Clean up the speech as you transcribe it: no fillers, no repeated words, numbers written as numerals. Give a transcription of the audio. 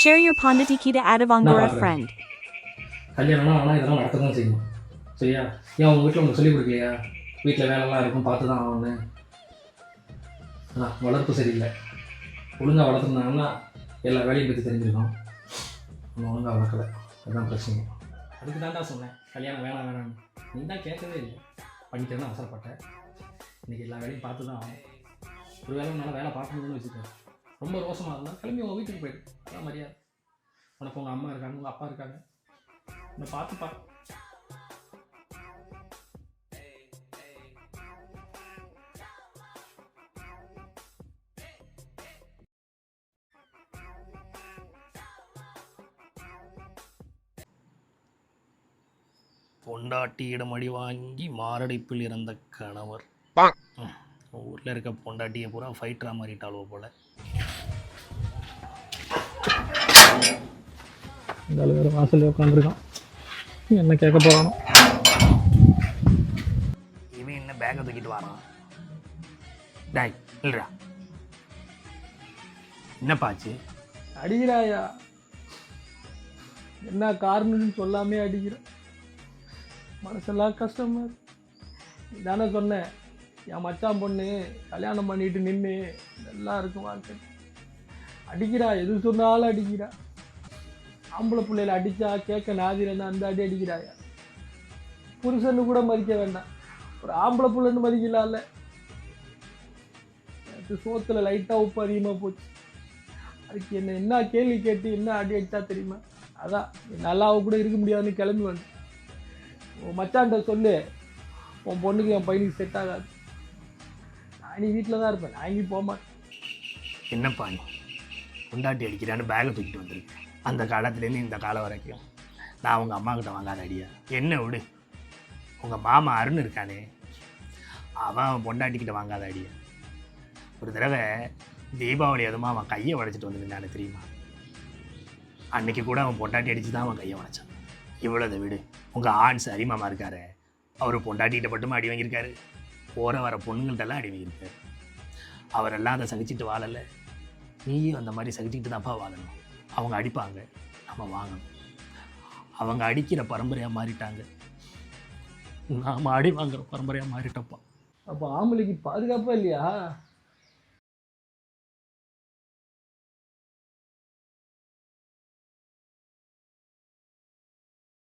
Share your Pondati Kita Adavangura friend. கல்யாணம்னா ஆனால் இதெல்லாம் நடக்க தான் செய்யணும். சரியா? ஏன் உங்கள் வீட்டில் உங்களுக்கு சொல்லிக் கொடுக்கலையா? வீட்டில் வேலைலாம் இருக்கும், பார்த்து தான் ஆகணும். வளர்ப்பு சரியில்லை. ஒழுங்காக வளர்த்துருந்தாங்கன்னா எல்லா வேலையும் பற்றி தெரிஞ்சிருக்கோம். நம்ம ஒழுங்காக வளர்க்கலை, அதுதான் பிரச்சனை. அதுக்கு தான்டா சொன்னேன் கல்யாணம் வேணாம் வேணான்னு. நீ தான் கேட்கவே இல்லை. பண்ணிக்கிறேன்னு அவசரப்பட்டேன். இன்றைக்கி எல்லா வேலையும் பார்த்து தான் ஆகும். ஒரு வேலை நல்லா வேலை பார்க்க முடியும்னு வச்சுக்கேன். ரொம்ப ரோசமாக இருந்தால் கிளம்பி உங்கள் வீட்டுக்கு போயிடு. அதான் மரியாதை. உனக்கு உங்கள் அம்மா இருக்காங்க, உங்கள் அப்பா இருக்காங்க, உன்னை பார்த்துப்பா. பொண்டாட்டியிடம் அடி வாங்கி மாரடைப்பில் இறந்த கணவர். ஊரில் இருக்க பொண்டாட்டியை பூரா ஃபைட்டரா மாறிட்டாளோ போல. இந்த வேறு வாசலில் உட்காந்துருக்கான், என்ன கேட்க போகிறானோ. இவன் என்ன பேக்கை தூக்கிட்டு வரான்? டாய் இல்லைடா, என்னப்பாச்சு? அடிக்கிறாயா? என்ன காரணம்னு சொல்லாமே அடிக்கிறேன். மனசெல்லாம் கஷ்டமா இருக்கு. தானே சொன்னேன் என் மச்சான் பொண்ணு கல்யாணம் பண்ணிட்டு நின்று நல்லா இருக்கும் வாழ்க்கை. அடிக்கிறா, எது சொன்னாலும் அடிக்கிறா. ஆம்பளை பிள்ளைகளை அடித்தா கேட்க நாதிரன்னு அந்த அடி அடிக்கிறாயா? புருஷன்னு கூட மதிக்க வேண்டாம், ஒரு ஆம்பளை பிள்ளைன்னு மதிக்கலாம்ல. எனக்கு சோத்தில் லைட்டாக உப்பு அதிகமாக போச்சு. அதுக்கு என்ன கேள்வி கேட்டு என்ன அடி அடித்தா தெரியுமா? அதான் நல்லாவும் கூட இருக்க முடியாதுன்னு கிளம்பி வந்து உன் மச்சான்ட்ட சொல்லு, உன் பொண்ணுக்கு என் பையனுக்கு செட் ஆகாது. நான் நீ வீட்டில் தான் இருப்பேன், நான் எங்கேயும் போக மாட்டேன். என்னப்பா நீ பொண்டாட்டி அடிக்கிறான்னு பேக்கை தூக்கிட்டு வந்திருக்கேன். அந்த காலத்துலேருந்து இந்த காலம் வரைக்கும் நான் உங்கள் அம்மா கிட்ட வாங்காத அடியா? என்ன விடு, உங்கள் மாமா அருண் இருக்கானே, அவன் பொண்டாட்டிக்கிட்ட வாங்காத அடியா? ஒரு தடவை தீபாவளி அதுமா அவன் கையை உடைச்சிட்டு வந்துருந்தானே தெரியுமா? அன்னைக்கு கூட அவன் பொண்டாட்டி அடித்து தான் அவன் கையை உடைச்சான். இவ்வளோதை விடு, உங்கள் ஆண் சரிமாமா இருக்காரு, அவர் பொண்டாட்டிகிட்ட மட்டுமா அடி வாங்கியிருக்காரு, போகிற வர பொண்ணுங்கள்ட்டெல்லாம் அடி வாங்கியிருக்காரு. அவரெல்லாம் அதை சகிச்சுட்டு வாழலை, நீயும் அந்த மாதிரி சகிச்சுக்கிட்டு தான்ப்பா வாழணும். அவங்க அடிப்பாங்க, நம்ம வாங்கணும். அவங்க அடிக்கிற பரம்பரையாக மாறிட்டாங்க, நாம் அடி வாங்குற பரம்பரையாக மாறிட்டப்பா. அப்போ ஆம்பளைக்கு பாதுகாப்பாக இல்லையா?